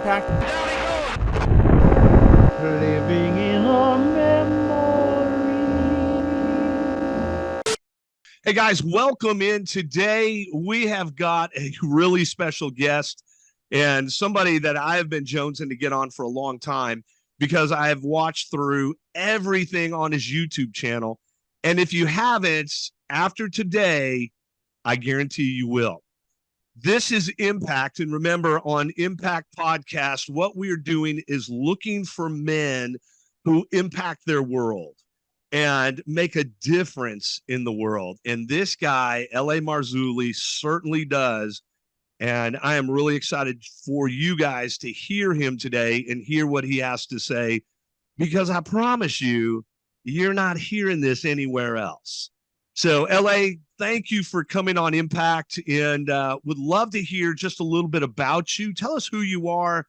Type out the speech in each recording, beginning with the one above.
Impact. Living in a memory. Hey guys, welcome in. Today we have got a really special guest and somebody that I have been jonesing to get on for a long time because I have watched through everything on his YouTube channel. And if you haven't, after today, I guarantee you will. This is Impact. And remember, on Impact Podcast, what we're doing is looking for men who impact their world and make a difference in the world. And this guy, L.A. Marzulli, certainly does. And I am really excited for you guys to hear him today and hear what he has to say, because I promise you, you're not hearing this anywhere else. So, L.A., thank you for coming on Impact, and would love to hear just a little bit about you. Tell us who you are,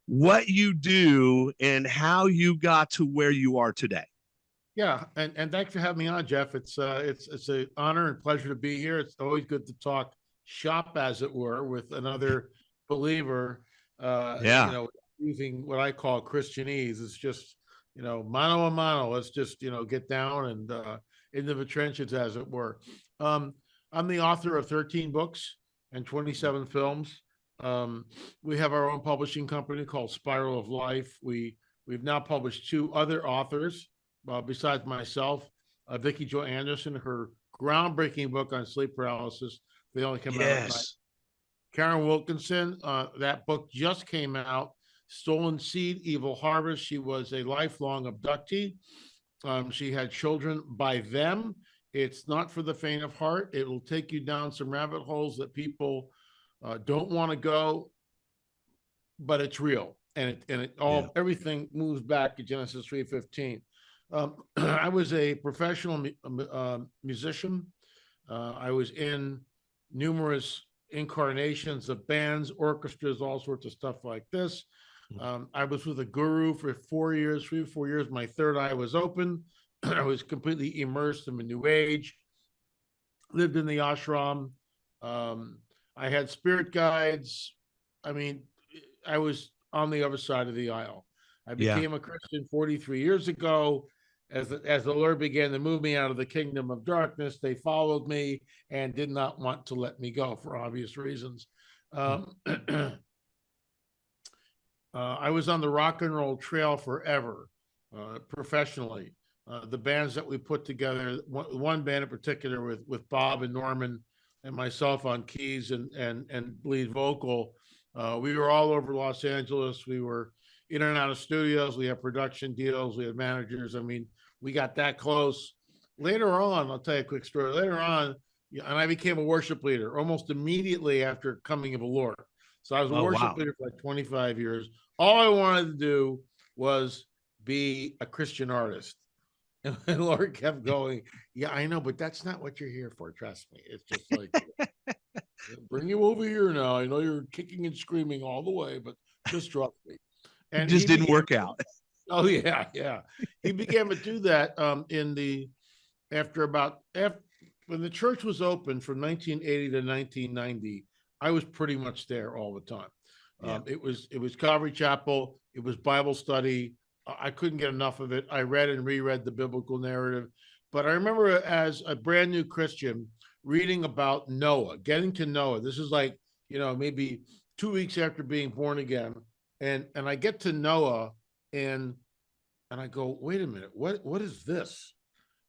what you do, and how you got to where you are today. Yeah, and thanks for having me on, Jeff. It's an honor and pleasure to be here. It's always good to talk shop, as it were, with another believer. Using what I call Christianese. It's just, mano a mano. Let's just, get down and into the trenches, as it were. I'm the author of 13 books and 27 films. We have our own publishing company called Spiral of Life. We've now published 2 other authors. Besides myself, Vicki Jo Anderson, her groundbreaking book on sleep paralysis. They only came out at night. Karen Wilkinson, that book just came out. Stolen Seed, Evil Harvest. She was a lifelong abductee. She had children by them. It's not for the faint of heart. It will take you down some rabbit holes that people don't want to go, but it's real. And everything moves back to Genesis 3:15. I was a professional musician. I was in numerous incarnations of bands, orchestras, all sorts of stuff like this. I was with a guru for 4 years, 3 or 4 years. My third eye was open. I was completely immersed in the New Age. Lived in the ashram. I had spirit guides. I mean, I was on the other side of the aisle. I became a Christian 43 years ago. As the Lord began to move me out of the kingdom of darkness, they followed me and did not want to let me go for obvious reasons. I was on the rock and roll trail forever, professionally. The bands that we put together, one band in particular with Bob and Norman and myself on keys and lead vocal, we were all over Los Angeles. We were in and out of studios. We had production deals. We had managers. I mean, we got that close. Later on, I'll tell you a quick story. Later on, and I became a worship leader almost immediately after coming of the Lord. So I was a worship leader for like 25 years. All I wanted to do was be a Christian artist. And the Lord kept going, yeah, I know, but that's not what you're here for. Trust me. It's just like, bring you over here now. I know you're kicking and screaming all the way, but just trust me. And it just didn't work out. Oh yeah. He began to do that when the church was open from 1980 to 1990. I was pretty much there all the time. It was Calvary Chapel. It was Bible study. I couldn't get enough of it. I read and reread the biblical narrative. But I remember as a brand new Christian reading about Noah, getting to Noah. This is like, maybe 2 weeks after being born again. And I get to Noah and I go, wait a minute, what is this?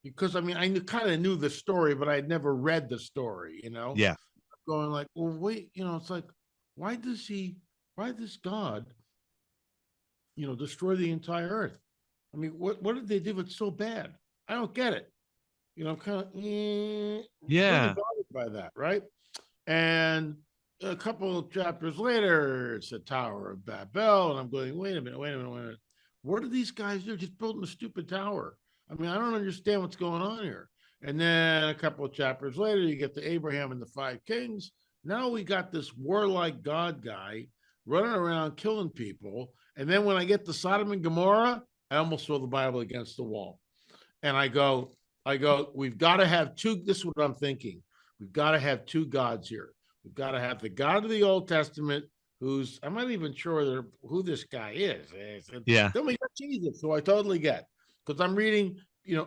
Because I mean, I kind of knew the story, but I'd never read the story, Yeah. Going like, well, wait, it's like, why does God, destroy the entire earth? I mean, what did they do that's so bad? I don't get it. I'm kind of bothered by that, right? And a couple of chapters later, it's the Tower of Babel, and I'm going, wait a minute. What are these guys do? Just building a stupid tower. I mean, I don't understand what's going on here. And then a couple of chapters later, you get to Abraham and the 5 kings. Now we got this warlike God guy running around killing people. And then when I get to Sodom and Gomorrah, I almost throw the Bible against the wall. And I go, we've got to have 2. This is what I'm thinking. We've got to have 2 gods here. We've got to have the God of the Old Testament, I'm not even sure who this guy is. Yeah. Then we got Jesus, who I totally get, because I'm reading,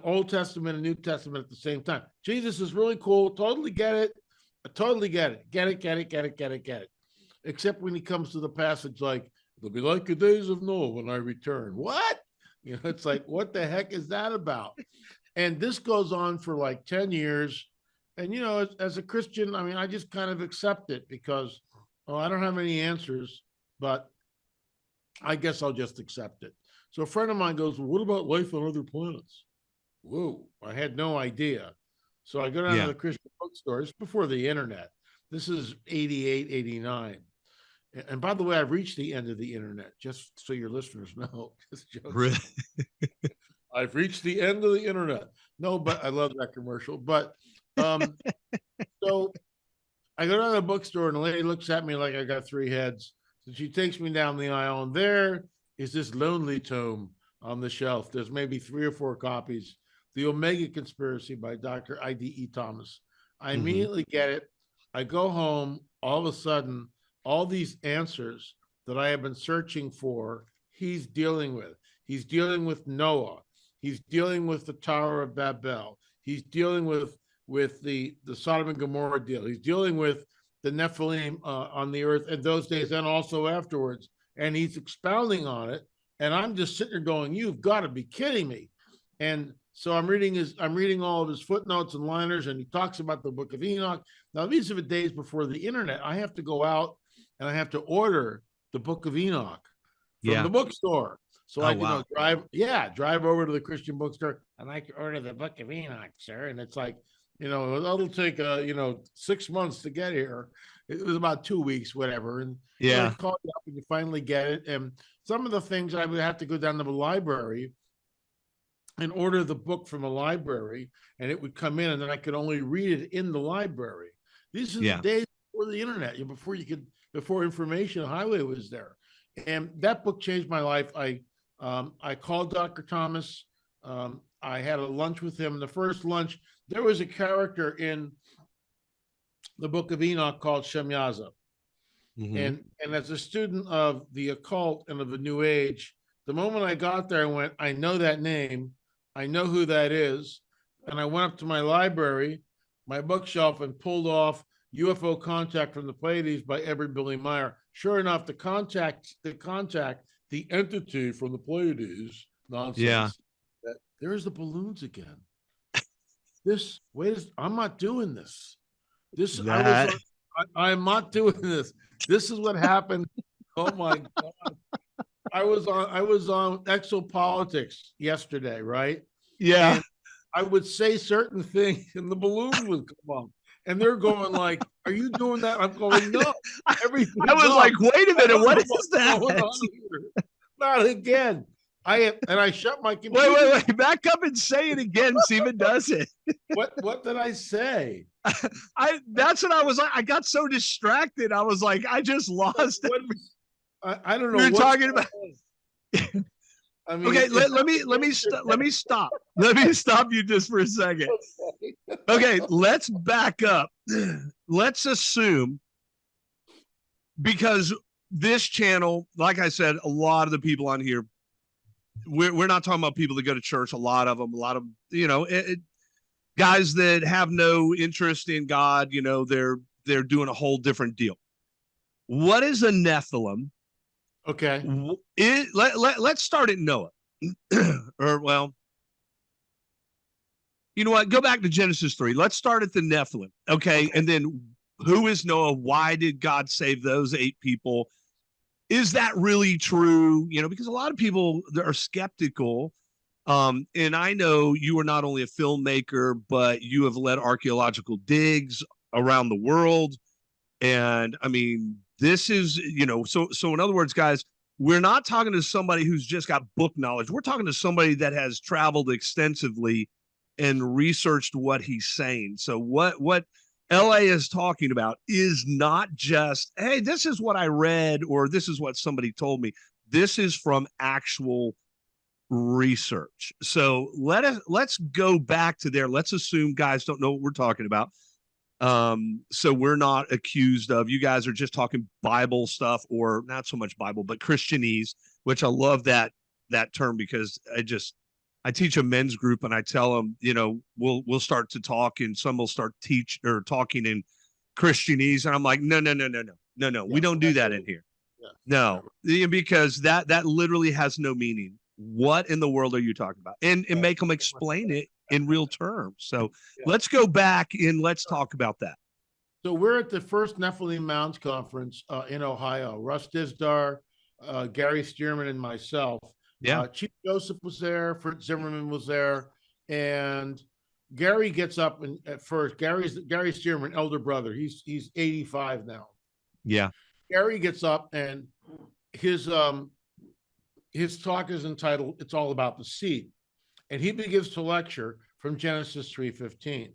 Old Testament and New Testament at the same time. Jesus is really cool. Totally get it. I totally get it. Get it. Except when he comes to the passage like, it'll be like the days of Noah when I return. What? It's like, what the heck is that about? And this goes on for like 10 years. And, as a Christian, I mean, I just kind of accept it because, I don't have any answers, but I guess I'll just accept it. So a friend of mine goes, well, what about life on other planets? Whoa, I had no idea. So I go down to the Christian bookstore. It's before the internet. This is 88, 89. And by the way, I've reached the end of the internet, just so your listeners know. Really? I've reached the end of the internet. No, but I love that commercial. But so I go down to the bookstore and the lady looks at me like I got three heads. So she takes me down the aisle, and there is this lonely tome on the shelf. There's maybe 3 or 4 copies. The Omega Conspiracy by Dr. I.D.E. Thomas. I immediately get it. I go home. All of a sudden, all these answers that I have been searching for, he's dealing with. He's dealing with Noah. He's dealing with the Tower of Babel. He's dealing with the Sodom and Gomorrah deal. He's dealing with the Nephilim on the earth in those days and also afterwards. And he's expounding on it. And I'm just sitting there going, you've got to be kidding me. And so I'm reading all of his footnotes and liners, and he talks about the Book of Enoch. Now, these are the days before the internet. I have to go out and I have to order the Book of Enoch from the bookstore. So I can drive over to the Christian bookstore. I'd like to order the Book of Enoch, sir. And it's like, it'll take 6 months to get here. It was about 2 weeks, whatever. And I call you up and you finally get it. And some of the things I would have to go down to the library and order the book from a library, and it would come in, and then I could only read it in the library. These are the days before the internet, before information highway was there. And that book changed my life. I called Dr. Thomas. I had a lunch with him. The first lunch, there was a character in the Book of Enoch called Shemyaza. And as a student of the occult and of the New Age, the moment I got there, I went, I know that name. I know who that is. And I went up to my library, my bookshelf, and pulled off UFO Contact from the Pleiades by Edward Billy Meyer. Sure enough, the entity from the Pleiades nonsense. Yeah. There's the balloons again. I'm not doing this. I'm not doing this. This is what happened. Oh my God. I was on Exopolitics yesterday, right? Yeah. And I would say certain things and the balloon would come up. And they're going like, are you doing that? I'm going, no. Everything. I was like, wait a minute, what is that? Not again. I shut my computer. Wait. Back up and say it again. See if it does it. What did I say? That's what I was like. I got so distracted. I was like, I just lost it. I don't know. You're talking about. I mean, okay, let me stop. Let me stop you just for a second. Okay, let's back up. Let's assume, because this channel, like I said, a lot of the people on here, we're not talking about people that go to church. A lot of them, guys that have no interest in God. They're doing a whole different deal. What is a Nephilim? Okay. Let's start at Noah. Or, well, you know what? Go back to Genesis 3. Let's start at the Nephilim. Okay. And then who is Noah? Why did God save those 8 people? Is that really true? Because a lot of people are skeptical. And I know you are not only a filmmaker, but you have led archaeological digs around the world. And I mean, this is, so in other words, guys, we're not talking to somebody who's just got book knowledge. We're talking to somebody that has traveled extensively and researched what he's saying. So what LA is talking about is not just, hey, this is what I read, or this is what somebody told me. This is from actual research. So let's go back to there. Let's assume guys don't know what we're talking about. So we're not accused of, you guys are just talking Bible stuff, or not so much Bible, but Christianese, which I love that term, because I teach a men's group and I tell them, we'll start to talk and some will start talking in Christianese. And I'm like, no. Yeah, we don't do that in here. Yeah. No, because that literally has no meaning. What in the world are you talking about? And make them explain it in real terms. So let's go back and let's talk about that. So we're at the first Nephilim Mounds conference in Ohio. Russ Dizdar, Gary Stearman, and myself. Yeah. Chief Joseph was there, Fritz Zimmerman was there, and Gary gets up, and at first, Gary Stearman, elder brother. He's 85 now. Yeah. Gary gets up, and his talk is entitled "It's All About the Seed," and he begins to lecture from Genesis 3:15,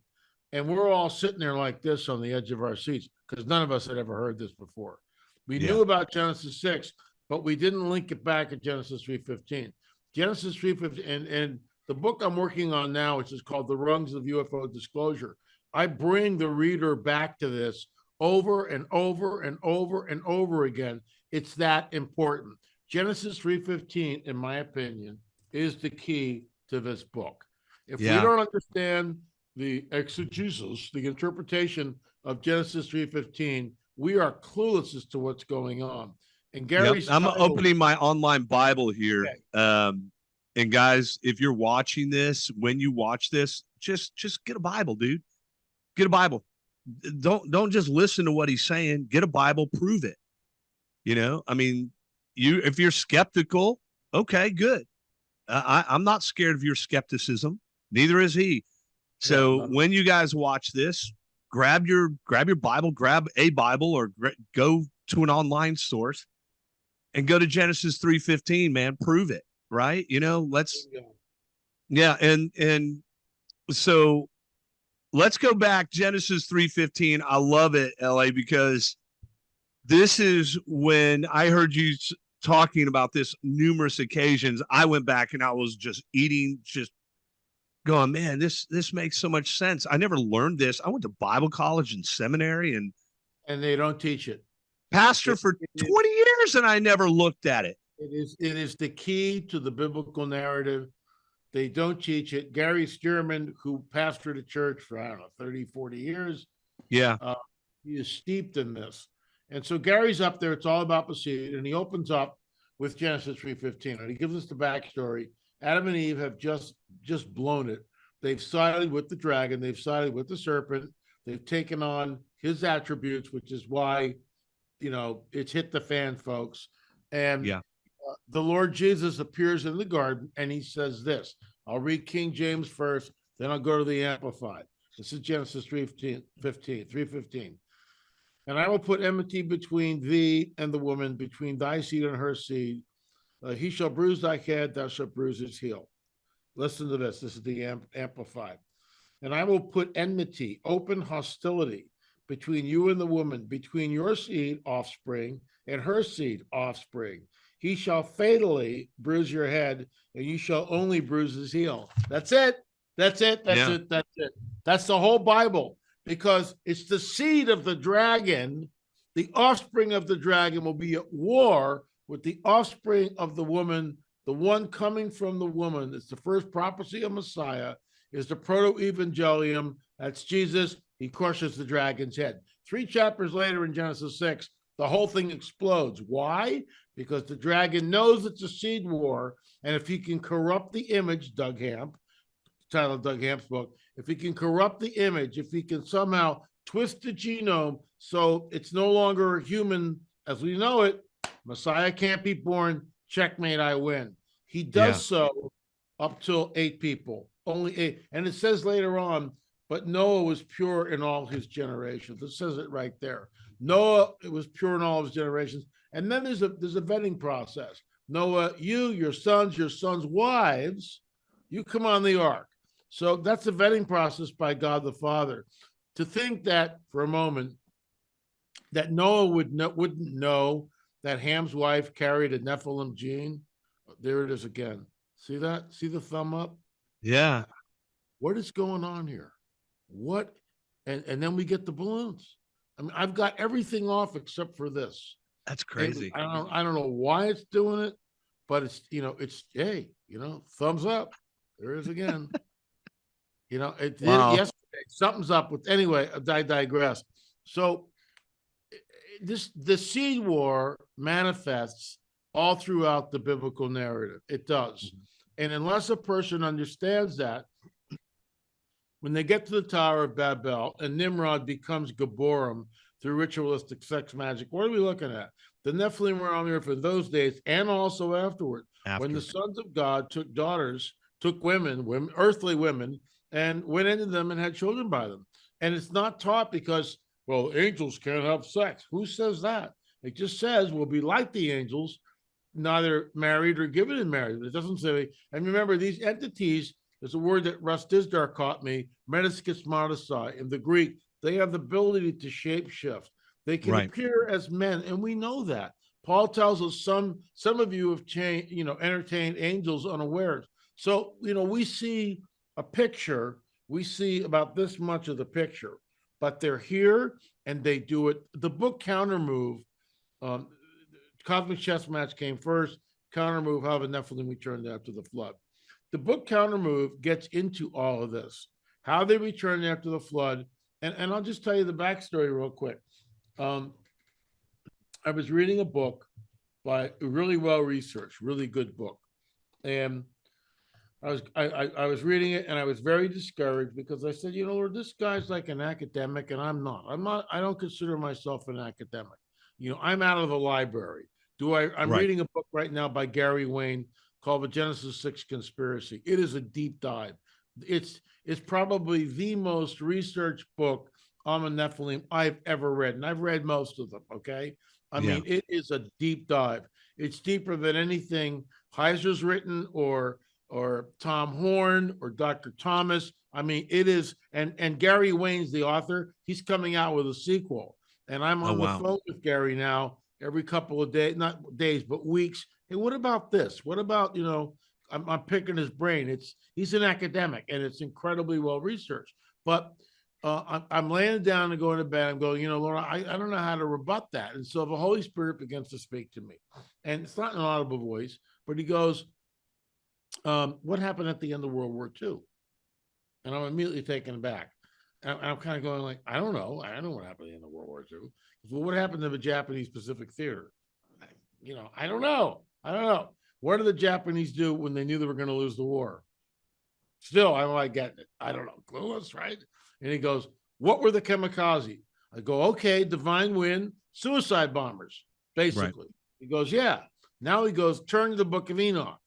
and we're all sitting there like this on the edge of our seats because none of us had ever heard this before. We knew about Genesis 6, but we didn't link it back at Genesis 3:15. Genesis 3:15, and the book I'm working on now, which is called The Rungs of UFO Disclosure, I bring the reader back to this over and over and over and over again. It's that important. Genesis 3:15, in my opinion, is the key to this book. If we don't understand the exegesis, the interpretation of Genesis 3:15, we are clueless as to what's going on. And Gary's I'm opening my online Bible here. Okay. And guys, if you're watching this, when you watch this, just get a Bible, dude. Get a Bible. Don't just listen to what he's saying. Get a Bible, prove it. I mean, if you're skeptical, okay, good. I'm not scared of your skepticism. Neither is he. So when you guys watch this, grab your Bible, grab a Bible, or go to an online source and go to Genesis 3:15, man, prove it, right? And so let's go back. Genesis 3:15. I love it, LA, because this is when I heard you talking about this numerous occasions. I went back and I was just going, man, this makes so much sense. I never learned this. I went to Bible college and seminary, and they don't teach it. Pastor for 20 years, and I never looked at it. It is the key to the biblical narrative. They don't teach it. Gary Stearman, who pastored a church for, 30, 40 years. Yeah. He is steeped in this. And so Gary's up there. It's all about the seed. And he opens up with Genesis 3:15. And he gives us the backstory. Adam and Eve have just blown it. They've sided with the dragon. They've sided with the serpent. They've taken on his attributes, which is why, it's hit the fan, folks. And the Lord Jesus appears in the garden, and he says this. I'll read King James first, then I'll go to the Amplified. This is Genesis 3:15. And I will put enmity between thee and the woman, between thy seed and her seed. He shall bruise thy head, thou shalt bruise his heel. Listen to this. This is the Amplified. And I will put enmity, open hostility, between you and the woman, between your seed, offspring, and her seed, offspring. He shall fatally bruise your head, and you shall only bruise his heel. That's it. That's it. That's the whole Bible, because it's the seed of the dragon. The offspring of the dragon will be at war with the offspring of the woman. The one coming from the woman. It's the first prophecy of Messiah, is the proto-evangelium. That's Jesus. He crushes the dragon's head. 3 chapters later in Genesis 6, the whole thing explodes. Why? Because the dragon knows it's a seed war, and if he can corrupt the image, Doug Hamp, title of Doug Hamp's book, if he can corrupt the image, if he can somehow twist the genome so it's no longer human as we know it, Messiah can't be born, checkmate, I win. He does so up till 8 people, only 8. And it says later on, but Noah was pure in all his generations. It says it right there. Noah, it was pure in all his generations. And then there's a vetting process. Noah, your sons' wives, you come on the ark. So that's a vetting process by God the Father. To think that for a moment that Noah wouldn't know that Ham's wife carried a Nephilim gene. There it is again. See that? See the thumb up? Yeah. What is going on here? What? and then we get the balloons. I mean, I've got everything off except for this. That's crazy. I don't know why it's doing it, but it's, it's, hey, thumbs up. There is again. It did Wow. yesterday. Something's up with, anyway, I digress. So the seed war manifests all throughout the biblical narrative. It does. And unless a person understands that, when they get to the Tower of Babel and Nimrod becomes Geborim through ritualistic sex magic, what are we looking at? The Nephilim were on the earth in those days and also afterward. When the sons of God took women, earthly women, and went into them and had children by them. And it's not taught because, well, angels can't have sex. Who says that? It just says we'll be like the angels, neither married or given in marriage. It doesn't say, and remember, these entities, there's a word that Russ Dizdar caught me, metaskis modestai. In the Greek, they have the ability to shapeshift. They can appear as men, and we know that. Paul tells us some of you have changed, entertained angels unawares. So, we see a picture, we see about this much of the picture, but they're here and they do it. The book Counter Move, Cosmic Chess Match came first. Counter Move, how the Nephilim returned after the flood. The book Counter Move gets into all of this, how they returned after the flood. And I'll just tell you the backstory real quick. I was reading a book by really well-researched, really good book. And I was reading it and I was very discouraged because I said, Lord, this guy's like an academic and I'm not. I don't consider myself an academic. I'm out of the library. I'm reading a book right now by Gary Wayne called The Genesis 6 Conspiracy. It is a deep dive. It's probably the most researched book on the Nephilim I've ever read. And I've read most of them, okay? I mean, it is a deep dive. It's deeper than anything Heiser's written or Tom Horn or Dr. Thomas. I mean, it is, and Gary Wayne's the author. He's coming out with a sequel. And I'm on the phone with Gary now every couple of days, not days, but weeks. Hey, what about this? What about, I'm picking his brain. He's an academic and it's incredibly well researched. But I'm laying down and going to bed. I'm going, Lord, I don't know how to rebut that. And so the Holy Spirit begins to speak to me. And it's not an audible voice, but he goes, what happened at the end of World War II? And I'm immediately taken aback. And I'm kind of going like, I don't know. I don't know what happened at the end of World War II. Well, what happened to the Japanese Pacific Theater? I don't know. What did the Japanese do when they knew they were going to lose the war? Still, I don't like getting it. I don't know. Clueless, right? And he goes, what were the kamikaze? I go, okay, divine wind, suicide bombers, basically. Right. He goes, yeah. Now he goes, turn to the book of Enoch.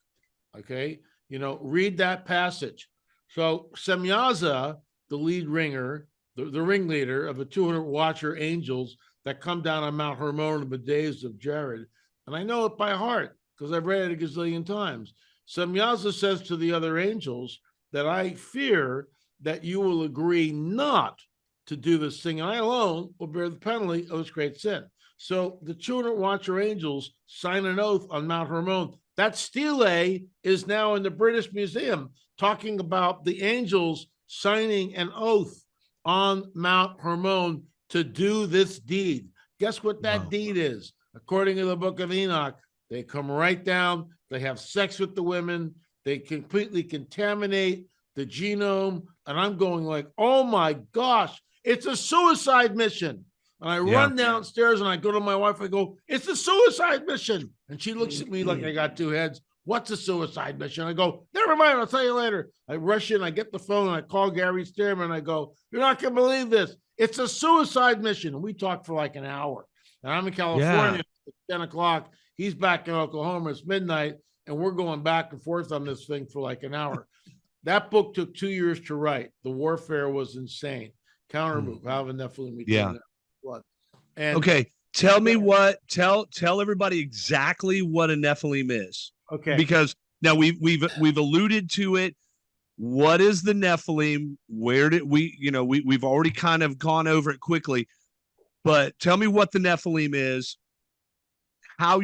Okay, read that passage. So Semyaza, the lead ringer, the ringleader of the 200 watcher angels that come down on Mount Hermon in the days of Jared, and I know it by heart because I've read it a gazillion times. Semyaza says to the other angels that I fear that you will agree not to do this thing, and I alone will bear the penalty of this great sin. So the 200 watcher angels sign an oath on Mount Hermon. That stele is now in the British Museum talking about the angels signing an oath on Mount Hermon to do this deed. Guess what that deed is? According to the book of Enoch, they come right down, they have sex with the women, they completely contaminate the genome, and I'm going like, oh my gosh, it's a suicide mission. And I run downstairs and I go to my wife. I go, it's a suicide mission. And she looks at me like I got two heads. What's a suicide mission? I go, never mind. I'll tell you later. I rush in. I get the phone and I call Gary Stearman. I go, you're not going to believe this. It's a suicide mission. And we talked for like an hour. And I'm in California at 10 o'clock. He's back in Oklahoma. It's midnight. And we're going back and forth on this thing for like an hour. That book took 2 years to write. The warfare was insane. Counter Move, how the Nephilim returned. And okay, tell everybody exactly what a Nephilim is. Okay, because now we've alluded to it. What is the Nephilim? Where did we've already kind of gone over it quickly, but tell me what the Nephilim is. How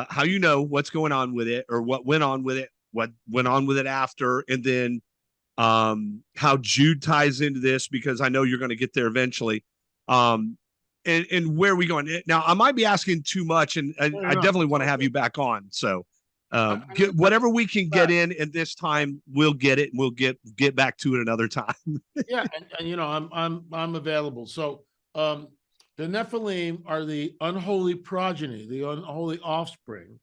how what's going on with it, or what went on with it, what went on with it after, and then how Jude ties into this, because I know you're going to get there eventually. And where are we going now? I might be asking too much, and I definitely want to have you back on. So get whatever we can get in at this time, we'll get it, and we'll get back to it another time. Yeah, and you know, I'm available. So the Nephilim are the unholy progeny, the unholy offspring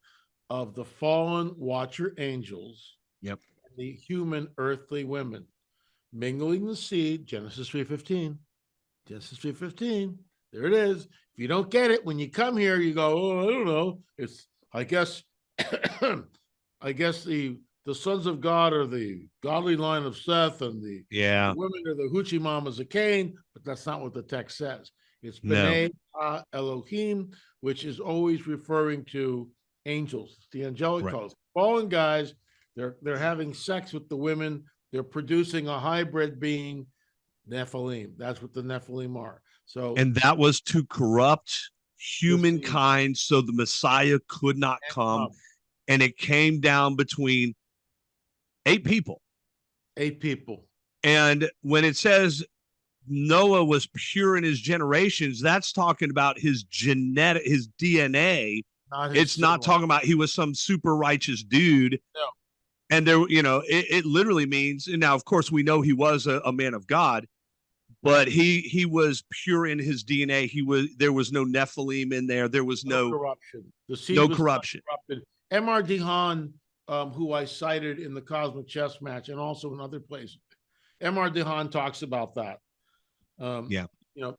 of the fallen watcher angels. Yep. And the human earthly women mingling the seed. Genesis 3:15. Genesis 3:15. There it is. If you don't get it when you come here, you go, oh, I don't know. It's, I guess, I guess the sons of God are the godly line of Seth, and the women are the hoochie mamas of Cain, but that's not what the text says. It's B'nai Elohim, which is always referring to angels, the angelic host. Fallen guys, they're having sex with the women. They're producing a hybrid being, Nephilim. That's what the Nephilim are. So, and that was to corrupt humankind so the Messiah could not come. And it came down between 8 people. 8 people. And when it says Noah was pure in his generations, that's talking about his genetic, his DNA. It's not talking about he was some super righteous dude. No. And there, you know, it literally means, and now of course we know he was a man of God, but he was pure in his DNA. There was no Nephilim in there. There was no corruption. The seed no was corruption. M.R. Dehaan, who I cited in the Cosmic Chess Match and also in other places, M.R. Dehaan talks about that. You know,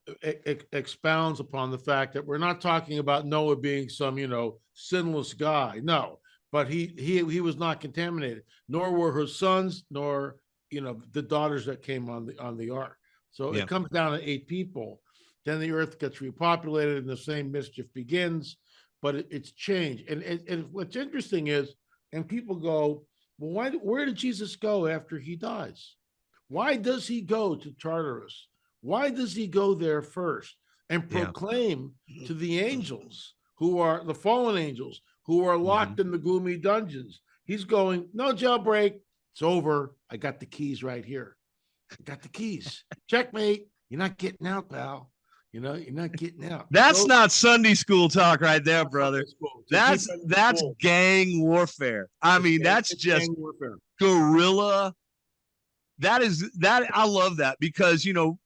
expounds upon the fact that we're not talking about Noah being some, you know, sinless guy. No, but he was not contaminated, nor were her sons, nor, you know, the daughters that came on the ark. So it comes down to 8 people. Then the earth gets repopulated and the same mischief begins, but it's changed. And what's interesting is, and people go, well, where did Jesus go after he dies? Why does he go to Tartarus? Why does he go there first and proclaim to the angels, who are the fallen angels, who are locked in the gloomy dungeons? He's going, no jailbreak. It's over. I got the keys right here. I got the keys. Checkmate. You're not getting out, pal. You know, you're not getting out. That's not Sunday school talk right there, brother. That's gang warfare. I mean, that's just guerrilla. That I love that, because, you know,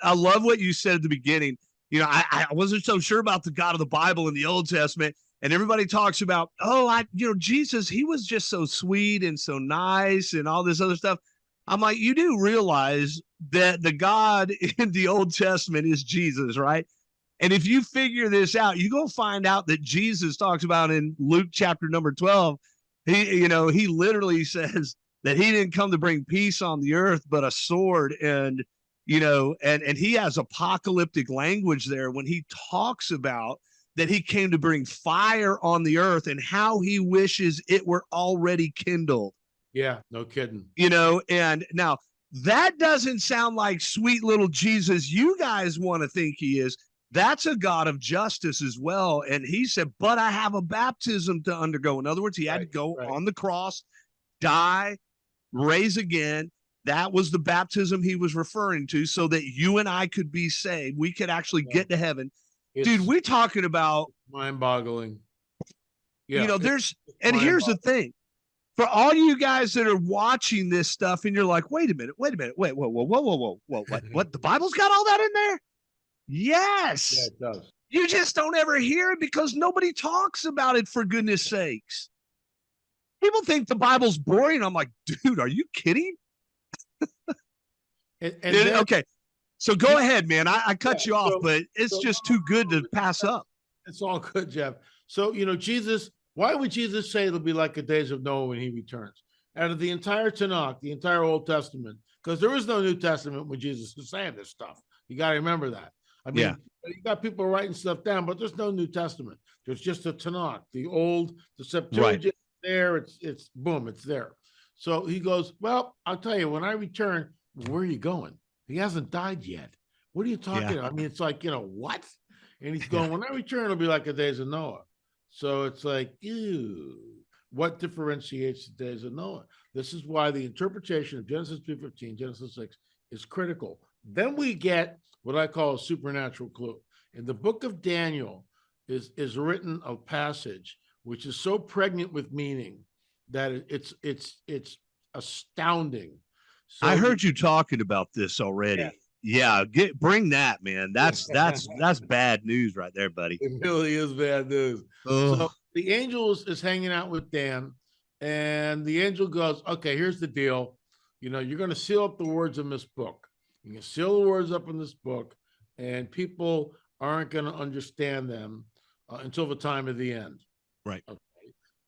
I love what you said at the beginning. You know, I wasn't so sure about the God of the Bible in the Old Testament, and everybody talks about, Jesus, he was just so sweet and so nice and all this other stuff. I'm like, you do realize that the God in the Old Testament is Jesus, right? And if you figure this out, you go find out that Jesus talks about in Luke chapter number 12, he literally says that he didn't come to bring peace on the earth, but a sword. And, you know, and he has apocalyptic language there when he talks about that he came to bring fire on the earth and how he wishes it were already kindled. Yeah, no kidding. You know, and now that doesn't sound like sweet little Jesus you guys want to think he is. That's a God of justice as well. And he said, but I have a baptism to undergo. In other words, he had to go on the cross, die, raise again. That was the baptism he was referring to, so that you and I could be saved. We could actually get to heaven. Dude, we're talking about mind-boggling. Yeah, you know, here's the thing. For all you guys that are watching this stuff and you're like, wait a minute, whoa, what? The Bible's got all that in there? Yes. Yeah, it does. You just don't ever hear it because nobody talks about it, for goodness sakes. People think the Bible's boring. I'm like, dude, are you kidding? Okay. So go ahead, man. I cut you off, but it's just too good to pass up. It's all good, Jeff. So, you know, Jesus, why would Jesus say it'll be like the days of Noah when he returns? Out of the entire Tanakh, the entire Old Testament, because there is no New Testament when Jesus is saying this stuff. You got to remember that. I mean, you got people writing stuff down, but there's no New Testament. There's just a Tanakh, the old, the Septuagint there. It's boom, it's there. So he goes, well, I'll tell you, when I return, where are you going? He hasn't died yet. What are you talking about? I mean, it's like, you know, what? And he's going, when I return, it'll be like the days of Noah. So it's like, ew. What differentiates the days of Noah? This is why the interpretation of Genesis 3:15, Genesis 6 is critical. Then we get what I call a supernatural clue. In the book of Daniel is written a passage which is so pregnant with meaning that it's astounding. So I heard you talking about this already. Yeah, bring that, man. That's bad news right there, buddy. It really is bad news. Ugh. So the angel is hanging out with Dan, and the angel goes, okay, here's the deal. You're going to seal up the words in this book. You can seal the words up in this book, and people aren't going to understand them until the time of the end. Right. Okay.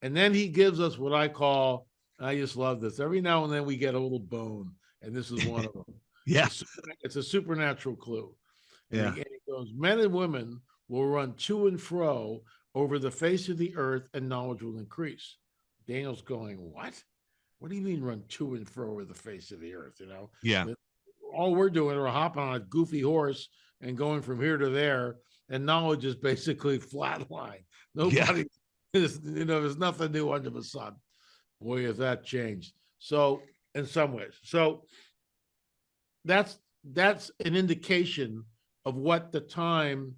And then he gives us what I call, I just love this. Every now and then we get a little bone, and this is one of them. Yeah. It's a supernatural clue. Yeah. And it goes, men and women will run to and fro over the face of the earth, and knowledge will increase. Daniel's going, what? What do you mean run to and fro over the face of the earth? Yeah. All we're doing, we're hopping on a goofy horse and going from here to there, and knowledge is basically flatline. Nobody is, there's nothing new under the sun. Boy, has that changed. So in some ways, that's an indication of what the time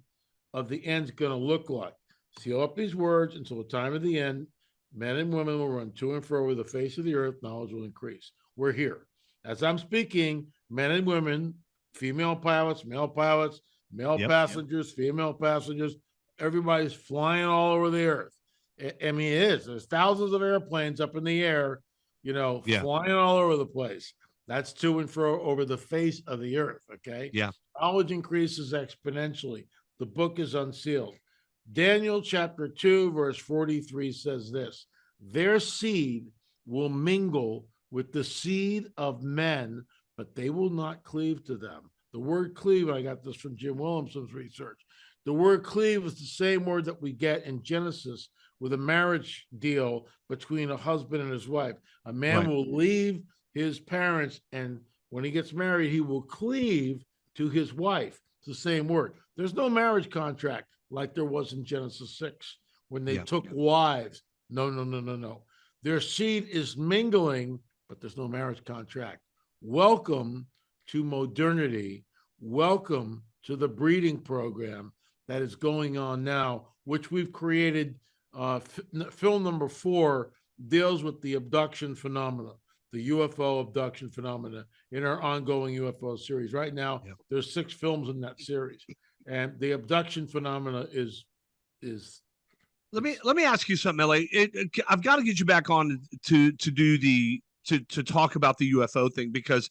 of the end is going to look like. Seal up these words until the time of the end. Men and women will run to and fro over the face of the earth. Knowledge will increase. We're here. As I'm speaking, men and women, female pilots, male passengers, female passengers, everybody's flying all over the earth. I mean, it is. There's thousands of airplanes up in the air, flying all over the place. That's to and fro over the face of the earth, okay? Yeah. Knowledge increases exponentially. The book is unsealed. Daniel chapter 2, verse 43 says this: their seed will mingle with the seed of men, but they will not cleave to them. The word cleave, I got this from Jim Williamson's research. The word cleave is the same word that we get in Genesis with a marriage deal between a husband and his wife. A man will leave his parents, and when he gets married, he will cleave to his wife. It's the same word. There's no marriage contract like there was in Genesis 6 when they took wives. No. Their seed is mingling, but there's no marriage contract. Welcome to modernity. Welcome to the breeding program that is going on now, which we've created. Film number 4 deals with the abduction phenomena, the UFO abduction phenomena in our ongoing UFO series. Right now, there's 6 films in that series, and the abduction phenomena is. Let me ask you something, Ellie. I've got to get you back on to talk about the UFO thing, because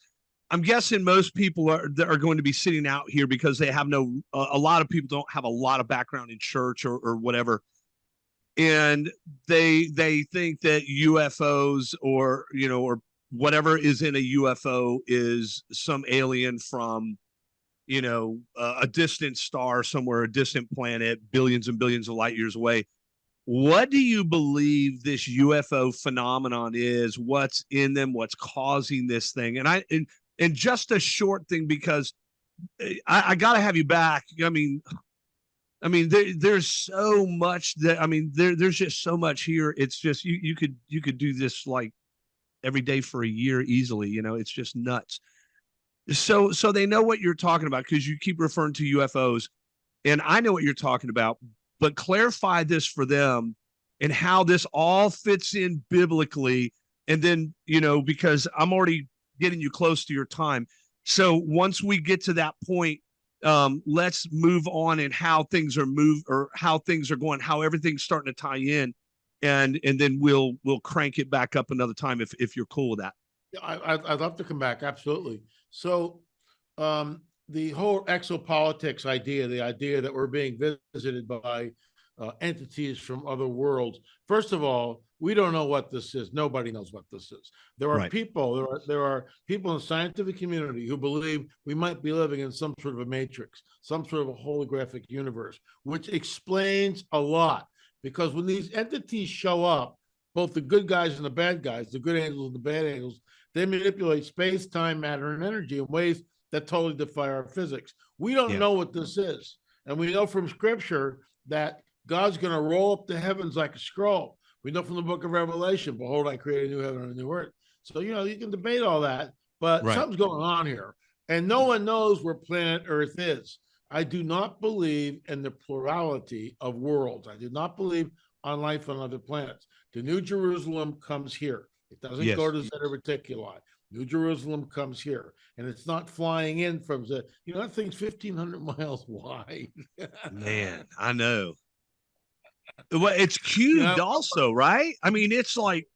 I'm guessing most people are going to be sitting out here because they have a lot of people don't have a lot of background in church or whatever. And they think that UFOs or whatever is in a UFO is some alien from, a distant star somewhere, a distant planet, billions and billions of light years away. What do you believe this UFO phenomenon is? What's in them? What's causing this thing? And just a short thing, because I got to have you back. I mean, there's so much there's just so much here. It's just you could do this like every day for a year easily. It's just nuts. So they know what you're talking about because you keep referring to UFOs, and I know what you're talking about. But clarify this for them and how this all fits in biblically, and then because I'm already getting you close to your time. So once we get to that point, let's move on and how things are how things are going, how everything's starting to tie in, and then we'll crank it back up another time if you're cool with that. Yeah, I'd love to come back. Absolutely. So the whole exopolitics idea, the idea that we're being visited by entities from other worlds. First of all, we don't know what this is. Nobody knows what this is. There are people, there are people in the scientific community who believe we might be living in some sort of a matrix, some sort of a holographic universe, which explains a lot. Because when these entities show up, both the good guys and the bad guys, the good angels and the bad angels, they manipulate space, time, matter, and energy in ways that totally defy our physics. We don't know what this is. And we know from scripture that God's going to roll up the heavens like a scroll. We know from the book of Revelation, behold, I create a new heaven and a new earth. So, you can debate all that, but something's going on here. And no one knows where planet Earth is. I do not believe in the plurality of worlds. I do not believe on life on other planets. The New Jerusalem comes here. It doesn't go to Zeta Reticuli. New Jerusalem comes here, and it's not flying in from the, that thing's 1,500 miles wide. Man, I know. Well, it's cubed also, right? I mean, it's like,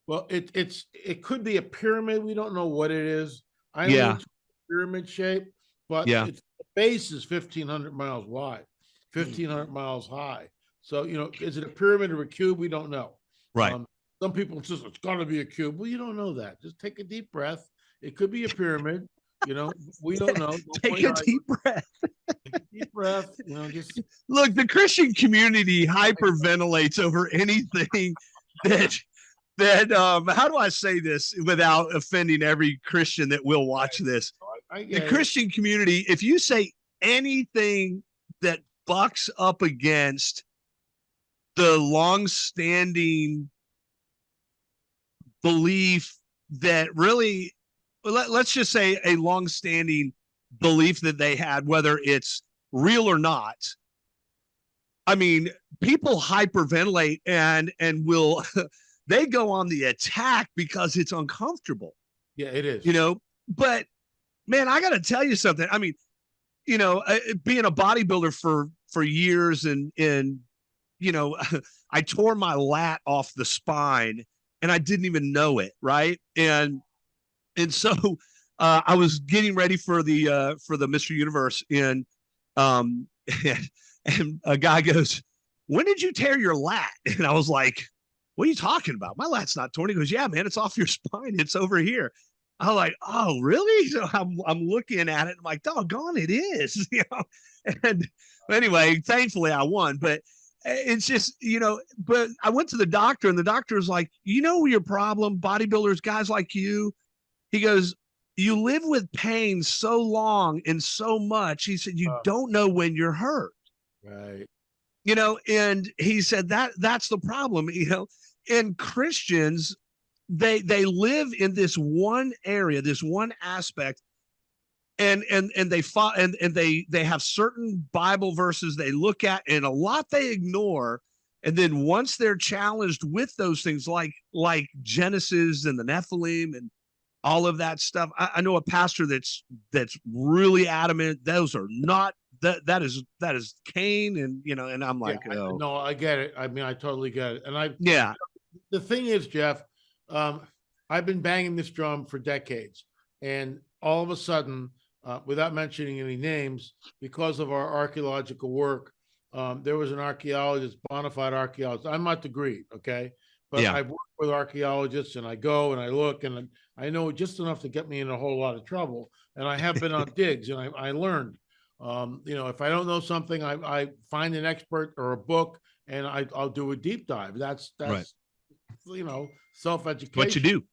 well, it could be a pyramid. We don't know what it is. I know it's pyramid shape, but the base is 1,500 miles wide, 1,500 miles high. So, is it a pyramid or a cube? We don't know. Right. Some people insist it's got to be a cube. Well, you don't know that. Just take a deep breath. It could be a pyramid. We don't know. Take a deep breath. Take a deep breath. Just look. The Christian community hyperventilates over anything that. How do I say this without offending every Christian that will watch this? The Christian community, if you say anything that bucks up against the long-standing belief that really, let's just say a long-standing belief that they had, whether it's real or not. I mean, people hyperventilate and will they go on the attack because it's uncomfortable. Yeah, it is. But man, I got to tell you something. I mean, being a bodybuilder for years and I tore my lat off the spine and I didn't even know it. Right. And so I was getting ready for the Mr. Universe and a guy goes, when did you tear your lat? And I was like, what are you talking about? My lat's not torn. He goes, yeah, man, it's off your spine. It's over here. I was like, oh, really? So I'm looking at it. I'm like, doggone, it is. And anyway, thankfully I won. But it's just, but I went to the doctor and the doctor was like, your problem, bodybuilders, guys like you. He goes, you live with pain so long and so much. He said, you don't know when you're hurt. Right. And he said that's the problem, and Christians, they live in this one area, this one aspect, and they fought and they have certain Bible verses they look at and a lot they ignore. And then once they're challenged with those things like Genesis and the Nephilim and all of that stuff, I know a pastor that's really adamant those are not that is Cain, and I'm like, no, I get it. I mean, I totally get it. And the thing is, Jeff, I've been banging this drum for decades, and all of a sudden, without mentioning any names, because of our archaeological work, there was an archaeologist, bona fide archaeologist. I'm not degreed, okay, but I've worked with archaeologists, and I go and I look, and I know just enough to get me in a whole lot of trouble. And I have been on digs, and I learned. If I don't know something, I find an expert or a book, and I'll do a deep dive. That's right. Self-education. What you do.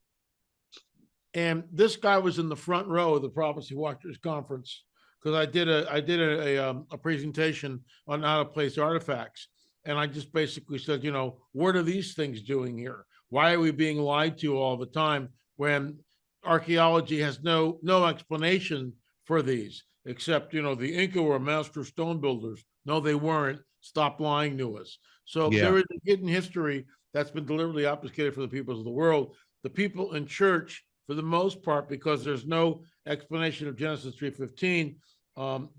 And this guy was in the front row of the Prophecy Watchers Conference because I did a presentation on how to place artifacts, and I just basically said, what are these things doing here? Why are we being lied to all the time when archaeology has no explanation for these? Except, the Inca were master stone builders. No, they weren't. Stop lying to us. So there is a hidden history that's been deliberately obfuscated for the peoples of the world. The people in church, for the most part, because there's no explanation of Genesis 3:15,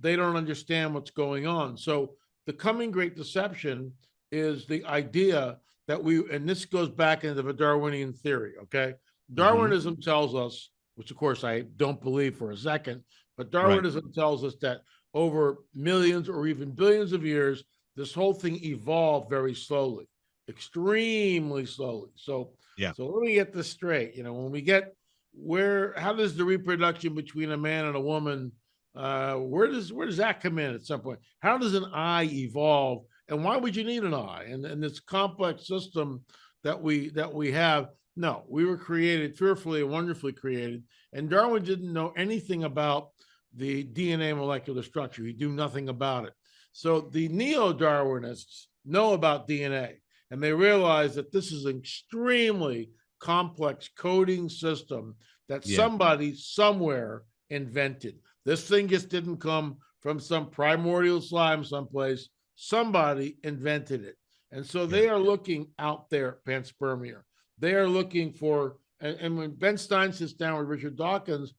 they don't understand what's going on. So the coming great deception is the idea that and this goes back into the Darwinian theory, okay? Darwinism tells us, which of course I don't believe for a second, but Darwinism tells us that over millions or even billions of years, this whole thing evolved very slowly, extremely slowly. So let me get this straight. When we get how does the reproduction between a man and a woman, where does that come in at some point? How does an eye evolve, and why would you need an eye? And this complex system that we have. No, we were created fearfully and wonderfully created, and Darwin didn't know anything about the DNA molecular structure. He knew nothing about it. So the neo-Darwinists know about DNA, and they realize that this is an extremely complex coding system that somebody somewhere invented. This thing just didn't come from some primordial slime someplace. Somebody invented it. And so they are looking out there, panspermia. They are looking for, and when Ben Stein sits down with Richard Dawkins,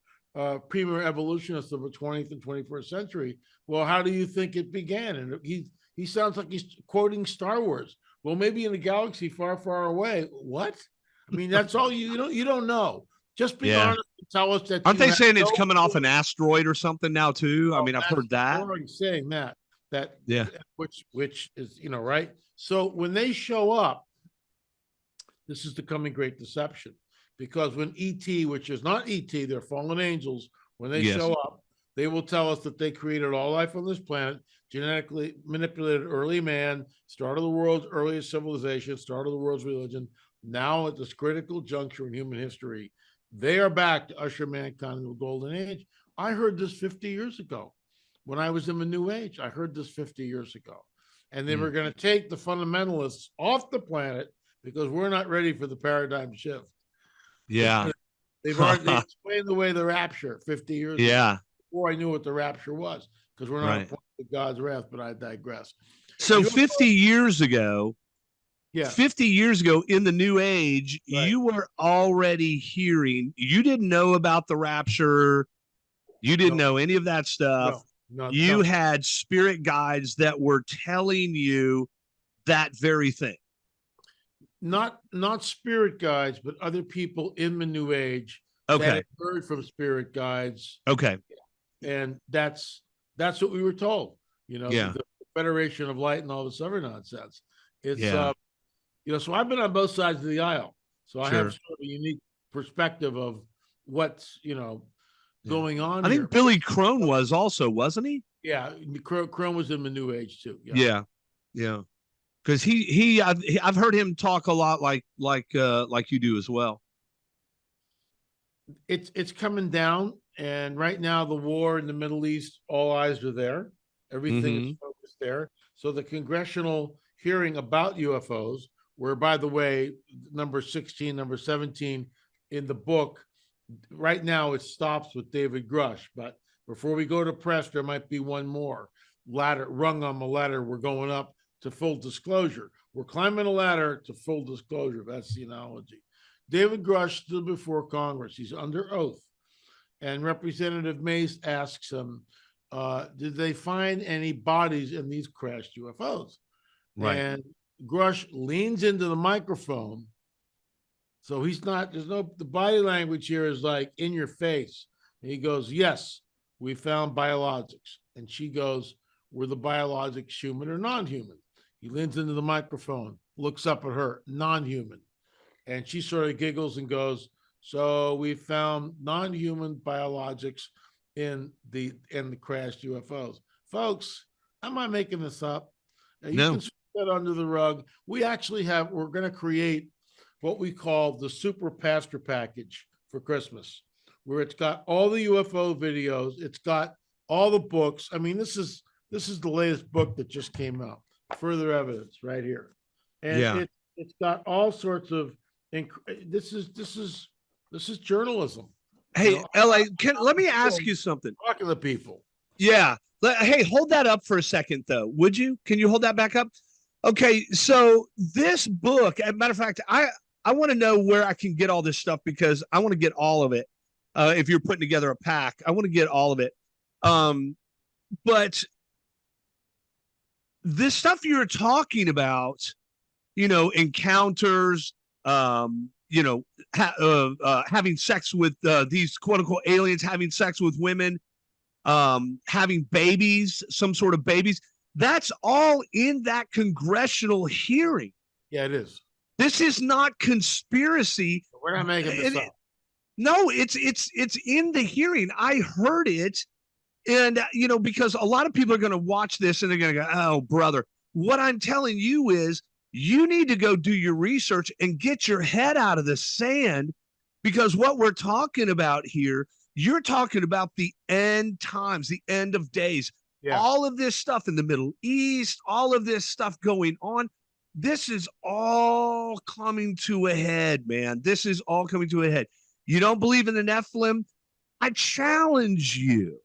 premier evolutionist of the 20th and 21st century, well, how do you think it began? And he sounds like he's quoting Star Wars. Well, maybe in a galaxy far, far away. What? I mean, that's all you don't know. Just be honest and tell us that. Aren't they saying it's coming off an asteroid or something now too? I mean, I've heard that. They're already saying that. Which is, right? So when they show up, this is the coming great deception. Because when ET, which is not ET, they're fallen angels, when they show up, they will tell us that they created all life on this planet, genetically manipulated early man, started the world's earliest civilization, started the world's religion. Now at this critical juncture in human history, they are back to usher mankind into a golden age. I heard this 50 years ago when I was in the New Age. I heard this 50 years ago. And they were going to take the fundamentalists off the planet because we're not ready for the paradigm shift. Yeah. They've already explained the way the rapture 50 years ago before I knew what the rapture was, because we're not a point of God's wrath, but I digress. So 50 years ago, 50 years ago in the New Age, you were already hearing, you didn't know about the rapture. You didn't know any of that stuff. You had spirit guides that were telling you that very thing. Not spirit guides, but other people in the New Age that had heard from spirit guides. Okay. And that's what we were told, the Federation of Light and all this other nonsense. It's, so I've been on both sides of the aisle. So I have sort of a unique perspective of what's, going on. I think Billy Crone was also, wasn't he? Yeah. Crone was in the New Age too. Yeah. Because I've heard him talk a lot like you do as well. It's coming down, and right now the war in the Middle East, all eyes are there. Everything is focused there. So the congressional hearing about UFOs, where, by the way, number 16, number 17 in the book, right now it stops with David Grush. But before we go to press, there might be one more rung on the ladder. We're going up to full disclosure. We're climbing a ladder to full disclosure. That's the analogy. David Grush stood before Congress. He's under oath. And Representative Mace asks him, did they find any bodies in these crashed UFOs? Right. And Grush leans into the microphone. So the body language here is like in your face. And he goes, yes, we found biologics. And she goes, were the biologics human or non-human? He leans into the microphone, looks up at her, non-human. And she sort of giggles and goes, so we found non-human biologics in the crashed UFOs. Folks, I'm not making this up. You can sweep that under the rug. We're going to create what we call the Super Pastor Package for Christmas, where it's got all the UFO videos. It's got all the books. I mean, this is the latest book that just came out. Further evidence right here. And it's got all sorts of, this is journalism. Hey, LA, let me ask you something. Talking to people. Yeah. Hey, hold that up for a second, though. Would you? Can you hold that back up? Okay. So this book, as a matter of fact, I want to know where I can get all this stuff, because I want to get all of it. If you're putting together a pack, I want to get all of it. But this stuff you're talking about, encounters, having sex with these quote unquote aliens, having sex with women, having babies, some sort of babies. That's all in that congressional hearing. Yeah, it is. This is not conspiracy. We're not making this up. No, it's in the hearing. I heard it. And, because a lot of people are going to watch this and they're going to go, oh, brother, what I'm telling you is you need to go do your research and get your head out of the sand, because what we're talking about here, you're talking about the end times, the end of days, all of this stuff in the Middle East, all of this stuff going on. this is all coming to a head, man. This is all coming to a head. You don't believe in the Nephilim? I challenge you.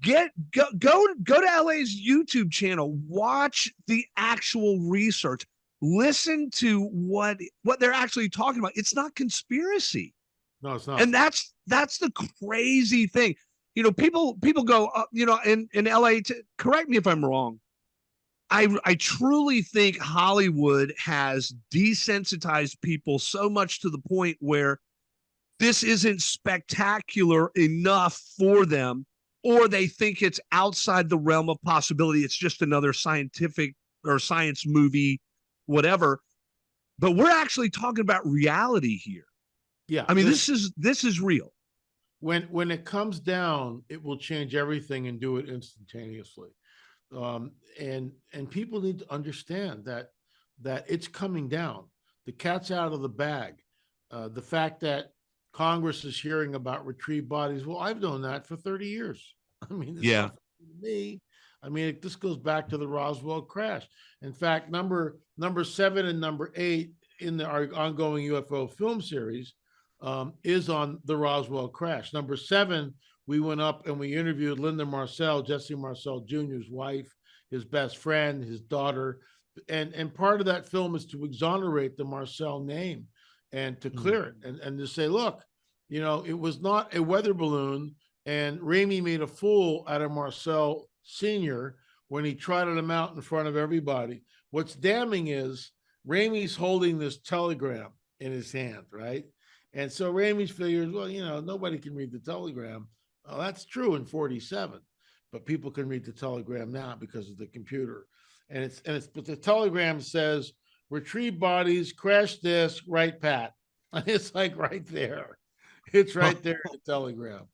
Go to LA's YouTube channel, watch the actual research, listen to what they're actually talking about. It's not conspiracy. No, it's not. And that's the crazy thing. You know, people go, you know, in LA, correct me if I'm wrong. I truly think Hollywood has desensitized people so much to the point where this isn't spectacular enough for them, or they think it's outside the realm of possibility. It's just another scientific or science movie, whatever. But we're actually talking about reality here. Yeah. I mean, this is real. When it comes down, it will change everything and do it instantaneously. And people need to understand that it's coming down. The cat's out of the bag. The fact that Congress is hearing about retrieved bodies. Well, I've known that for 30 years. I mean, it's not me. I mean, this goes back to the Roswell crash. In fact, number 7 and number 8 in our ongoing UFO film series is on the Roswell crash. Number 7, we went up and we interviewed Linda Marcel, Jesse Marcel Jr.'s wife, his best friend, his daughter. And part of that film is to exonerate the Marcel name and to clear it and to say, look, you know, it was not a weather balloon, and Ramey made a fool out of Marcel Sr. when he trotted him out in front of everybody. What's damning is Ramey's holding this telegram in his hand, right? And so Ramey figures, well, you know, nobody can read the telegram. Well, that's true in 47, but people can read the telegram now because of the computer. But the telegram says, retrieve bodies, crash disk, right, Pat. It's like right there. It's right there in the telegram.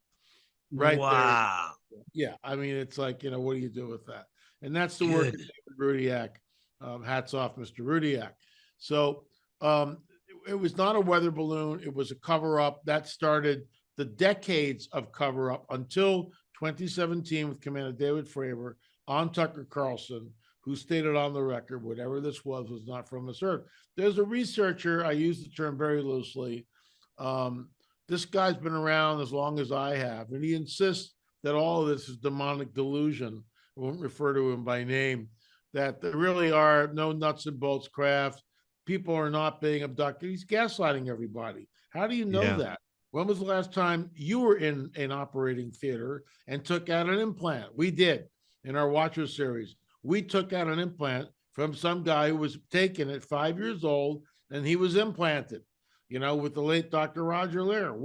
Right wow. There. Yeah. I mean, it's like, you know, what do you do with that? And that's the work of David Rudiak. Hats off, Mr. Rudiak. So it was not a weather balloon. It was a cover-up. That started the decades of cover-up until 2017 with Commander David Fravor on Tucker Carlson, who stated on the record, whatever this was not from this earth. There's a researcher, I use the term very loosely. This guy's been around as long as I have, and he insists that all of this is demonic delusion. I won't refer to him by name, that there really are no nuts and bolts craft. People are not being abducted. He's gaslighting everybody. How do you know that? When was the last time you were in an operating theater and took out an implant? We did in our Watcher series. We took out an implant from some guy who was taken at 5 years old, and he was implanted, you know, with the late Dr. Roger Lear.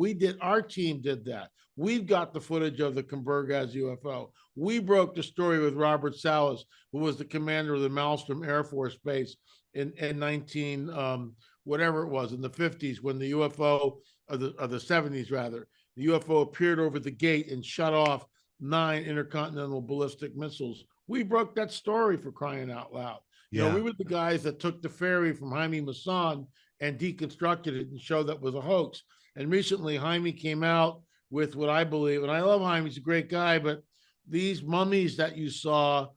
Our team did that. We've got the footage of the Convergaz UFO. We broke the story with Robert Salas, who was the commander of the Malmstrom Air Force Base in 19, whatever it was, in the 50s, when the UFO, or the 70s rather, the UFO appeared over the gate and shut off 9 intercontinental ballistic missiles. We broke that story, for crying out loud. You know, we were the guys that took the ferry from Jaime Maussan and deconstructed it and showed that was a hoax. And recently, Jaime came out with what I believe, and I love Jaime, he's a great guy, but these mummies that you saw,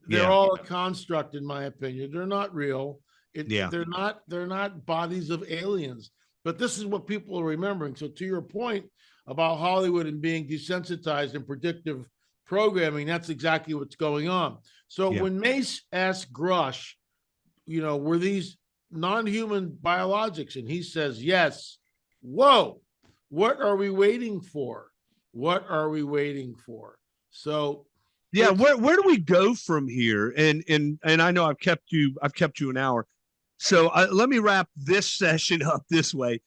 they're all a construct, in my opinion. They're not real. They're not bodies of aliens. But this is what people are remembering. So to your point about Hollywood and being desensitized and predictive programming, that's exactly what's going on. So when Mace asked Grush, you know, were these non-human biologics? And he says, yes. Whoa, what are we waiting for? What are we waiting for? So where do we go from here? And I know I've kept you an hour. So let me wrap this session up this way.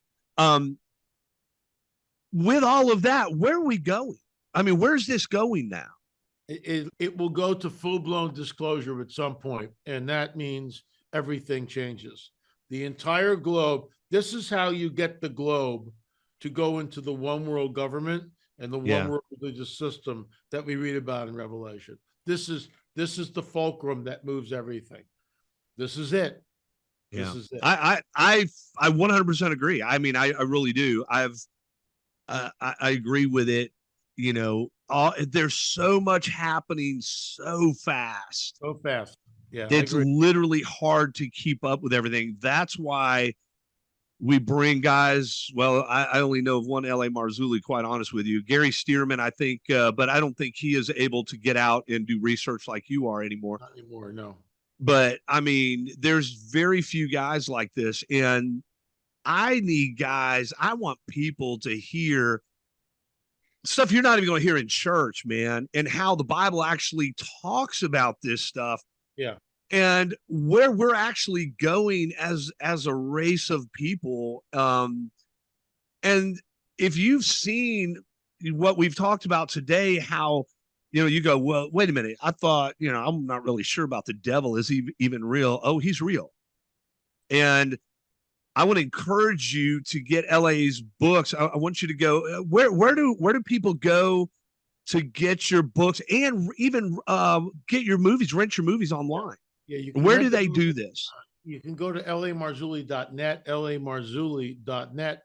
With all of that, where are we going? I mean, where's this going now? It will go to full-blown disclosure at some point, and that means everything changes. The entire globe, this is how you get the globe to go into the one world government and the one world religious system that we read about in Revelation. This is the fulcrum that moves everything. This is it. This is it. I 100% agree. I mean, I really do. I agree with it. You know, there's so much happening so fast. Yeah, it's literally hard to keep up with everything. That's why we bring guys. Well, I only know of one LA Marzulli, quite honest with you. Gary Stearman, I think, but I don't think he is able to get out and do research like you are anymore. Not anymore, no. But I mean, there's very few guys like this. And I need guys, I want people to hear stuff you're not even going to hear in church, man, and how the Bible actually talks about this stuff. Yeah. And where we're actually going as a race of people. And if you've seen what we've talked about today, how, you go, well, wait a minute. I thought, I'm not really sure about the devil. Is he even real? Oh, he's real. And I want to encourage you to get LA's books. I want you to go. Where do people go to get your books and even get your movies, rent your movies online? Yeah. Where do they do this? You can go to lamarzulli.net, lamarzulli.net.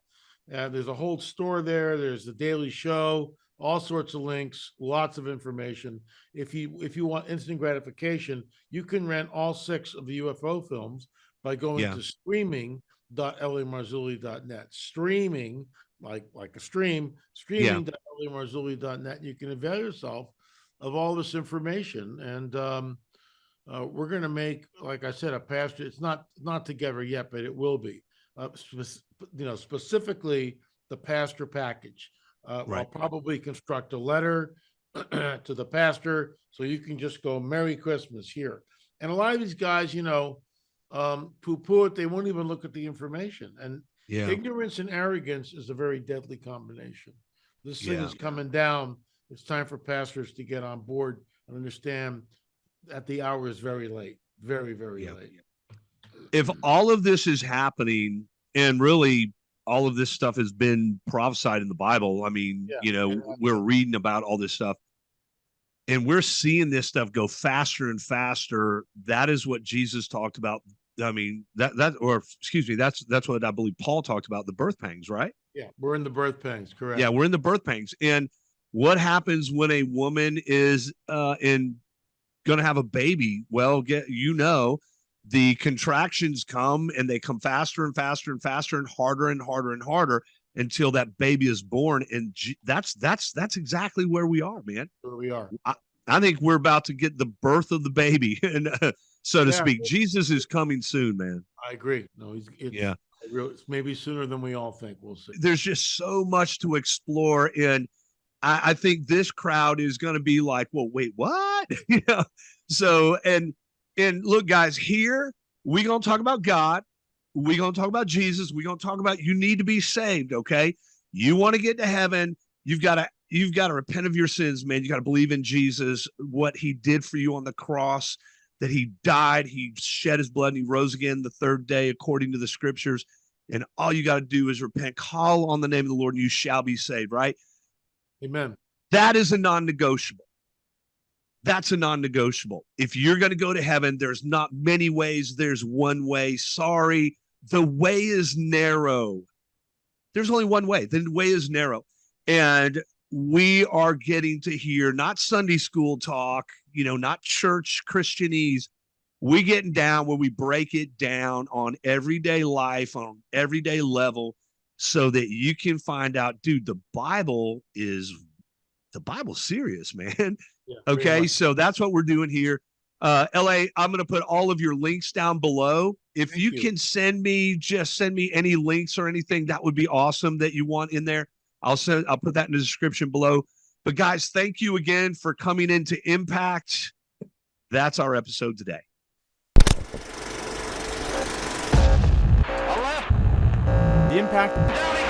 There's a whole store there. There's the Daily Show, all sorts of links, lots of information. If you want instant gratification, you can rent all 6 of the UFO films by going to streaming.lamarzulli.net. Streaming, like a stream, streaming.lamarzulli.net. You can avail yourself of all this information. And we're going to make, like I said, a pastor. It's not together yet, but it will be. Specifically the pastor package. I'll probably construct a letter to the pastor, so you can just go, Merry Christmas here. And a lot of these guys, poo-poo it. They won't even look at the information. And ignorance and arrogance is a very deadly combination. This thing is coming down. It's time for pastors to get on board and understand that the hour is very late, very, very late. If all of this is happening, and really all of this stuff has been prophesied in the Bible, I mean, we're reading about all this stuff, and we're seeing this stuff go faster and faster. That is what Jesus talked about. I mean, that's what I believe Paul talked about, the birth pangs, right? Yeah, we're in the birth pangs, correct. Yeah, we're in the birth pangs. And what happens when a woman is going to have a baby? Well, the contractions come, and they come faster and faster and faster and harder and harder and harder until that baby is born. And that's exactly where we are, man. Where we are. I think we're about to get the birth of the baby, and so to speak. Jesus is coming soon, man. I agree. No, it's maybe sooner than we all think. We'll see. There's just so much to explore, and I think this crowd is going to be like, well, wait, what? So, and look, guys, here we're going to talk about God. We're going to talk about Jesus. We're going to talk about, you need to be saved. Okay. You want to get to heaven. You've got to repent of your sins, man. You got to believe in Jesus, what he did for you on the cross, that he died, he shed his blood, and he rose again the 3rd day, according to the scriptures. And all you got to do is repent, call on the name of the Lord, and you shall be saved. Right. Amen. That is a non-negotiable. That's a non-negotiable. If you're going to go to heaven, there's not many ways. There's one way. Sorry. The way is narrow. There's only one way. The way is narrow. And we are getting to hear not Sunday school talk, not church Christianese. We getting down where we break it down on everyday life, on everyday level, so that you can find out, dude, the Bible's serious, man. Yeah, okay, so that's what we're doing here. LA, I'm going to put all of your links down below. If you can send me any links or anything, that would be awesome that you want in there. I'll put that in the description below. But guys, thank you again for coming into Impact. That's our episode today. The Impact.